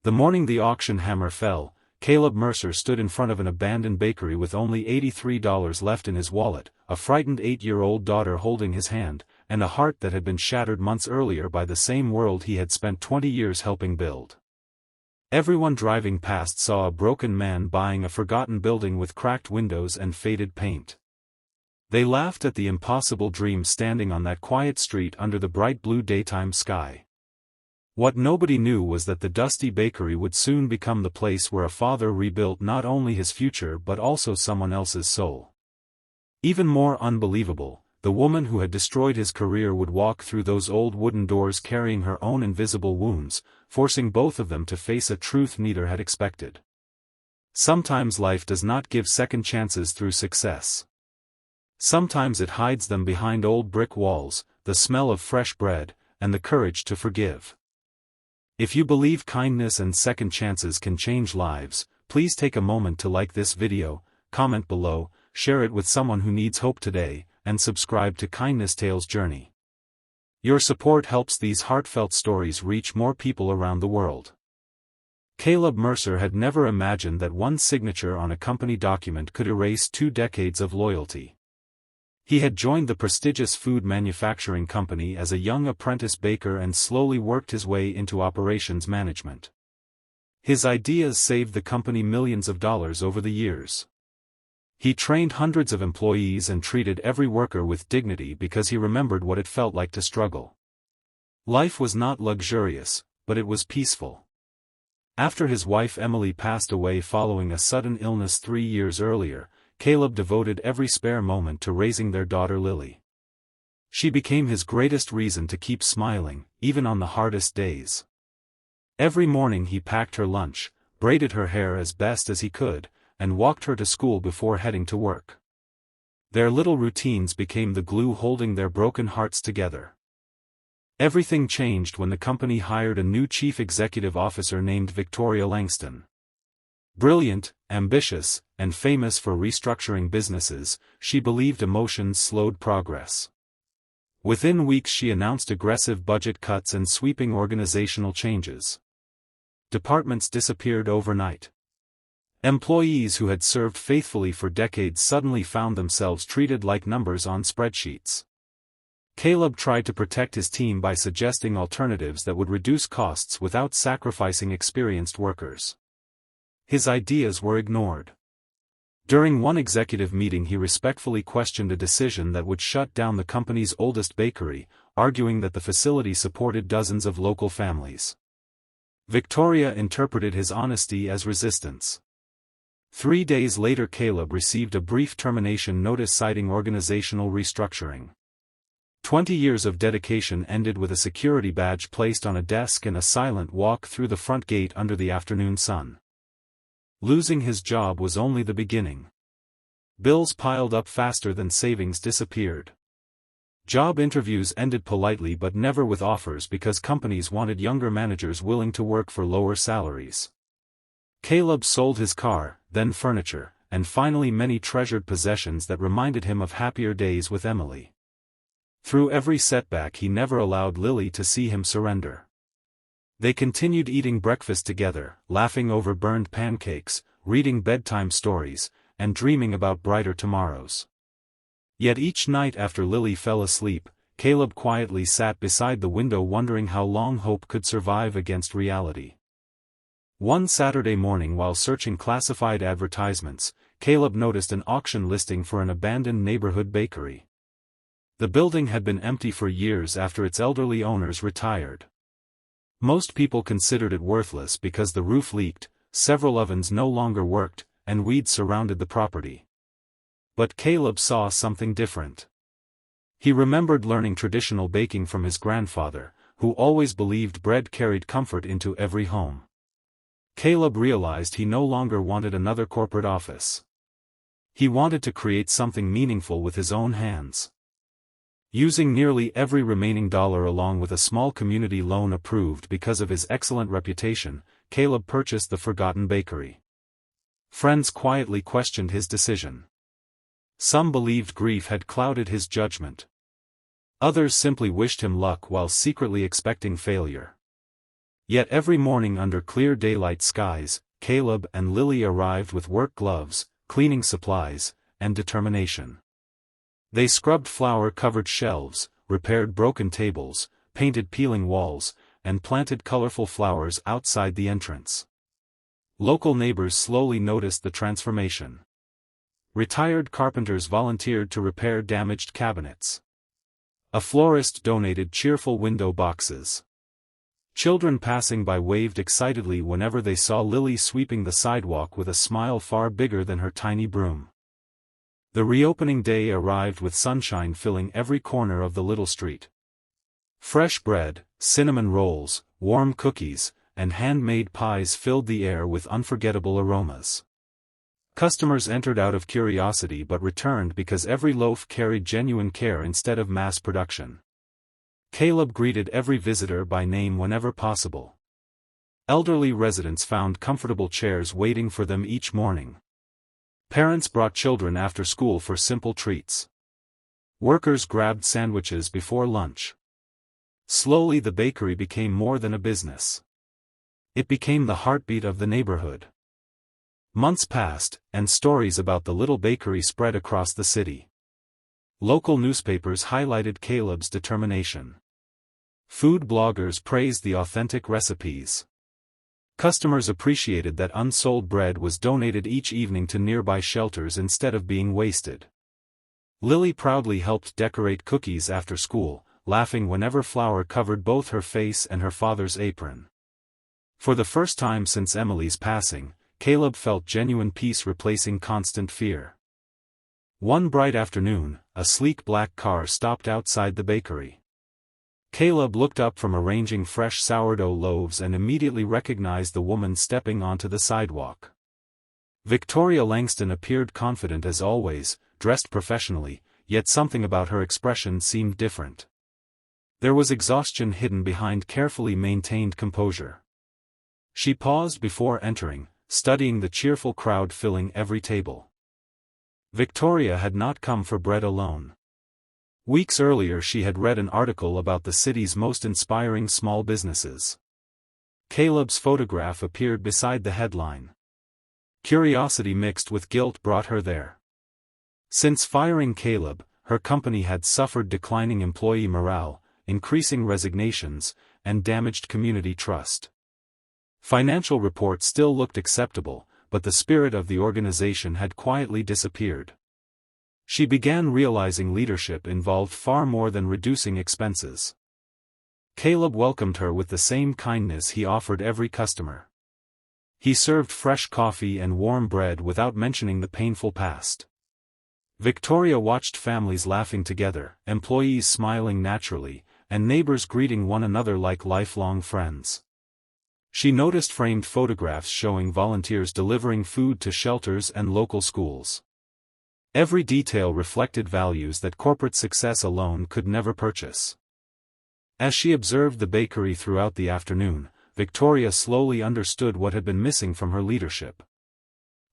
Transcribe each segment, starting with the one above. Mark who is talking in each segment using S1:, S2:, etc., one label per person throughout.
S1: The morning the auction hammer fell, Caleb Mercer stood in front of an abandoned bakery with only $83 left in his wallet, a frightened 8-year-old daughter holding his hand, and a heart that had been shattered months earlier by the same world he had spent 20 years helping build. Everyone driving past saw a broken man buying a forgotten building with cracked windows and faded paint. They laughed at the impossible dream standing on that quiet street under the bright blue daytime sky. What nobody knew was that the dusty bakery would soon become the place where a father rebuilt not only his future but also someone else's soul. Even more unbelievable, the woman who had destroyed his career would walk through those old wooden doors carrying her own invisible wounds, forcing both of them to face a truth neither had expected. Sometimes life does not give second chances through success. Sometimes it hides them behind old brick walls, the smell of fresh bread, and the courage to forgive. If you believe kindness and second chances can change lives, please take a moment to like this video, comment below, share it with someone who needs hope today, and subscribe to Kindness Tales Journey. Your support helps these heartfelt stories reach more people around the world. Caleb Mercer had never imagined that one signature on a company document could erase 2 decades of loyalty. He had joined the prestigious food manufacturing company as a young apprentice baker and slowly worked his way into operations management. His ideas saved the company millions of dollars over the years. He trained hundreds of employees and treated every worker with dignity because he remembered what it felt like to struggle. Life was not luxurious, but it was peaceful. After his wife Emily passed away following a sudden illness 3 years earlier, Caleb devoted every spare moment to raising their daughter Lily. She became his greatest reason to keep smiling, even on the hardest days. Every morning he packed her lunch, braided her hair as best as he could, and walked her to school before heading to work. Their little routines became the glue holding their broken hearts together. Everything changed when the company hired a new chief executive officer named Victoria Langston. Brilliant, ambitious, and famous for restructuring businesses, she believed emotions slowed progress. Within weeks she announced aggressive budget cuts and sweeping organizational changes. Departments disappeared overnight. Employees who had served faithfully for decades suddenly found themselves treated like numbers on spreadsheets. Caleb tried to protect his team by suggesting alternatives that would reduce costs without sacrificing experienced workers. His ideas were ignored. During one executive meeting he respectfully questioned a decision that would shut down the company's oldest bakery, arguing that the facility supported dozens of local families. Victoria interpreted his honesty as resistance. 3 days later Caleb received a brief termination notice citing organizational restructuring. 20 years of dedication ended with a security badge placed on a desk and a silent walk through the front gate under the afternoon sun. Losing his job was only the beginning. Bills piled up faster than savings disappeared. Job interviews ended politely but never with offers because companies wanted younger managers willing to work for lower salaries. Caleb sold his car, then furniture, and finally many treasured possessions that reminded him of happier days with Emily. Through every setback he never allowed Lily to see him surrender. They continued eating breakfast together, laughing over burned pancakes, reading bedtime stories, and dreaming about brighter tomorrows. Yet each night after Lily fell asleep, Caleb quietly sat beside the window wondering how long hope could survive against reality. One Saturday morning while searching classified advertisements, Caleb noticed an auction listing for an abandoned neighborhood bakery. The building had been empty for years after its elderly owners retired. Most people considered it worthless because the roof leaked, several ovens no longer worked, and weeds surrounded the property. But Caleb saw something different. He remembered learning traditional baking from his grandfather, who always believed bread carried comfort into every home. Caleb realized he no longer wanted another corporate office. He wanted to create something meaningful with his own hands. Using nearly every remaining dollar along with a small community loan approved because of his excellent reputation, Caleb purchased the forgotten bakery. Friends quietly questioned his decision. Some believed grief had clouded his judgment. Others simply wished him luck while secretly expecting failure. Yet every morning under clear daylight skies, Caleb and Lily arrived with work gloves, cleaning supplies, and determination. They scrubbed flour-covered shelves, repaired broken tables, painted peeling walls, and planted colorful flowers outside the entrance. Local neighbors slowly noticed the transformation. Retired carpenters volunteered to repair damaged cabinets. A florist donated cheerful window boxes. Children passing by waved excitedly whenever they saw Lily sweeping the sidewalk with a smile far bigger than her tiny broom. The reopening day arrived with sunshine filling every corner of the little street. Fresh bread, cinnamon rolls, warm cookies, and handmade pies filled the air with unforgettable aromas. Customers entered out of curiosity but returned because every loaf carried genuine care instead of mass production. Caleb greeted every visitor by name whenever possible. Elderly residents found comfortable chairs waiting for them each morning. Parents brought children after school for simple treats. Workers grabbed sandwiches before lunch. Slowly the bakery became more than a business. It became the heartbeat of the neighborhood. Months passed, and stories about the little bakery spread across the city. Local newspapers highlighted Caleb's determination. Food bloggers praised the authentic recipes. Customers appreciated that unsold bread was donated each evening to nearby shelters instead of being wasted. Lily proudly helped decorate cookies after school, laughing whenever flour covered both her face and her father's apron. For the first time since Emily's passing, Caleb felt genuine peace replacing constant fear. One bright afternoon, a sleek black car stopped outside the bakery. Caleb looked up from arranging fresh sourdough loaves and immediately recognized the woman stepping onto the sidewalk. Victoria Langston appeared confident as always, dressed professionally, yet something about her expression seemed different. There was exhaustion hidden behind carefully maintained composure. She paused before entering, studying the cheerful crowd filling every table. Victoria had not come for bread alone. Weeks earlier she had read an article about the city's most inspiring small businesses. Caleb's photograph appeared beside the headline. Curiosity mixed with guilt brought her there. Since firing Caleb, her company had suffered declining employee morale, increasing resignations, and damaged community trust. Financial reports still looked acceptable, but the spirit of the organization had quietly disappeared. She began realizing leadership involved far more than reducing expenses. Caleb welcomed her with the same kindness he offered every customer. He served fresh coffee and warm bread without mentioning the painful past. Victoria watched families laughing together, employees smiling naturally, and neighbors greeting one another like lifelong friends. She noticed framed photographs showing volunteers delivering food to shelters and local schools. Every detail reflected values that corporate success alone could never purchase. As she observed the bakery throughout the afternoon, Victoria slowly understood what had been missing from her leadership.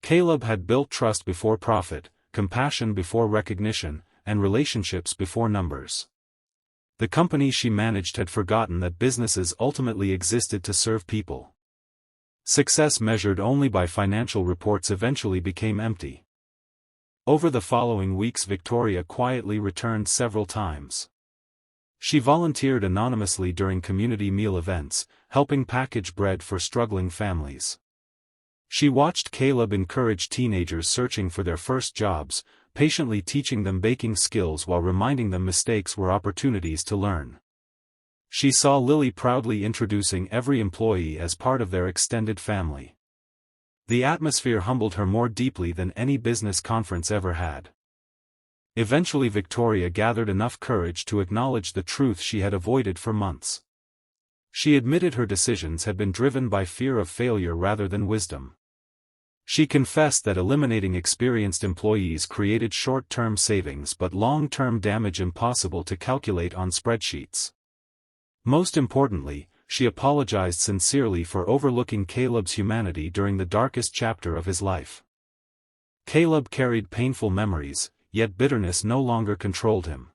S1: Caleb had built trust before profit, compassion before recognition, and relationships before numbers. The company she managed had forgotten that businesses ultimately existed to serve people. Success measured only by financial reports eventually became empty. Over the following weeks Victoria quietly returned several times. She volunteered anonymously during community meal events, helping package bread for struggling families. She watched Caleb encourage teenagers searching for their first jobs, patiently teaching them baking skills while reminding them mistakes were opportunities to learn. She saw Lily proudly introducing every employee as part of their extended family. The atmosphere humbled her more deeply than any business conference ever had. Eventually Victoria gathered enough courage to acknowledge the truth she had avoided for months. She admitted her decisions had been driven by fear of failure rather than wisdom. She confessed that eliminating experienced employees created short-term savings but long-term damage impossible to calculate on spreadsheets. Most importantly, she apologized sincerely for overlooking Caleb's humanity during the darkest chapter of his life. Caleb carried painful memories, yet bitterness no longer controlled him.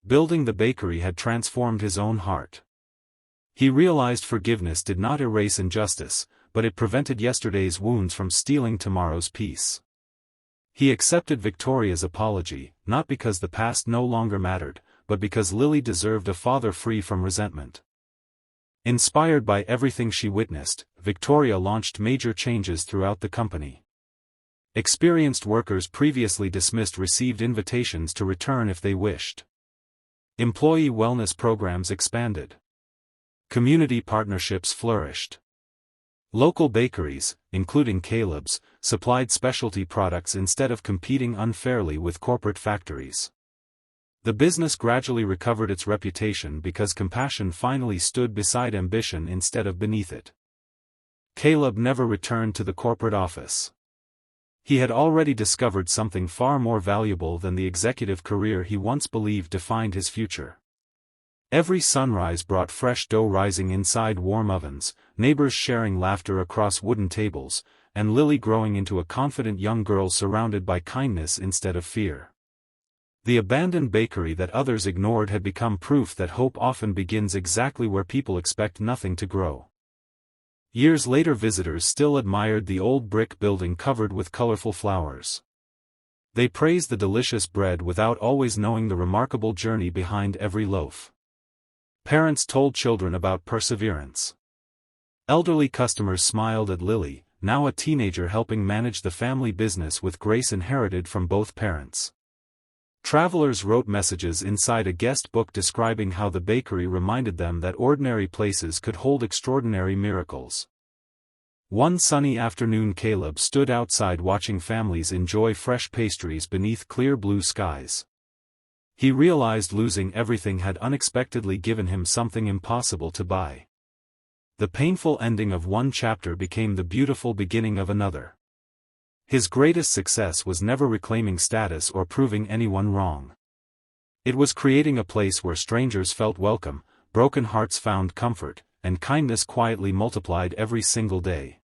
S1: Building the bakery had transformed his own heart. He realized forgiveness did not erase injustice, but it prevented yesterday's wounds from stealing tomorrow's peace. He accepted Victoria's apology, not because the past no longer mattered, but because Lily deserved a father free from resentment. Inspired by everything she witnessed, Victoria launched major changes throughout the company. Experienced workers previously dismissed received invitations to return if they wished. Employee wellness programs expanded. Community partnerships flourished. Local bakeries, including Caleb's, supplied specialty products instead of competing unfairly with corporate factories. The business gradually recovered its reputation because compassion finally stood beside ambition instead of beneath it. Caleb never returned to the corporate office. He had already discovered something far more valuable than the executive career he once believed defined his future. Every sunrise brought fresh dough rising inside warm ovens, neighbors sharing laughter across wooden tables, and Lily growing into a confident young girl surrounded by kindness instead of fear. The abandoned bakery that others ignored had become proof that hope often begins exactly where people expect nothing to grow. Years later, visitors still admired the old brick building covered with colorful flowers. They praised the delicious bread without always knowing the remarkable journey behind every loaf. Parents told children about perseverance. Elderly customers smiled at Lily, now a teenager helping manage the family business with grace inherited from both parents. Travelers wrote messages inside a guest book describing how the bakery reminded them that ordinary places could hold extraordinary miracles. One sunny afternoon, Caleb stood outside watching families enjoy fresh pastries beneath clear blue skies. He realized losing everything had unexpectedly given him something impossible to buy. The painful ending of one chapter became the beautiful beginning of another. His greatest success was never reclaiming status or proving anyone wrong. It was creating a place where strangers felt welcome, broken hearts found comfort, and kindness quietly multiplied every single day.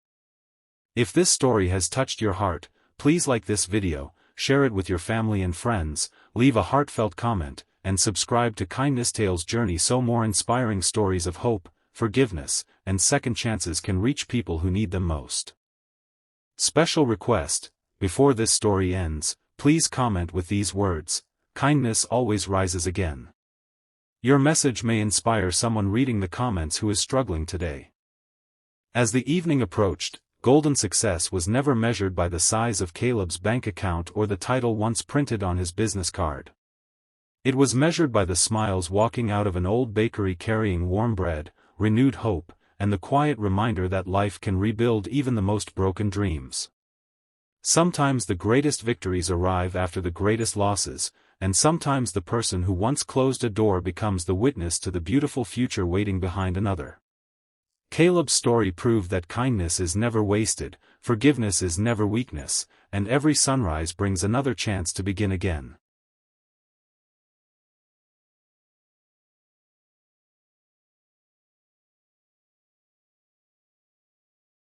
S1: If this story has touched your heart, please like this video, share it with your family and friends, leave a heartfelt comment, and subscribe to Kindness Tales Journey so more inspiring stories of hope, forgiveness, and second chances can reach people who need them most. Special request: before this story ends, please comment with these words: kindness always rises again. Your message may inspire someone reading the comments who is struggling today. As the evening approached, golden success was never measured by the size of Caleb's bank account or the title once printed on his business card. It was measured by the smiles walking out of an old bakery carrying warm bread, renewed hope, and the quiet reminder that life can rebuild even the most broken dreams. Sometimes the greatest victories arrive after the greatest losses, and sometimes the person who once closed a door becomes the witness to the beautiful future waiting behind another. Caleb's story proved that kindness is never wasted, forgiveness is never weakness, and every sunrise brings another chance to begin again.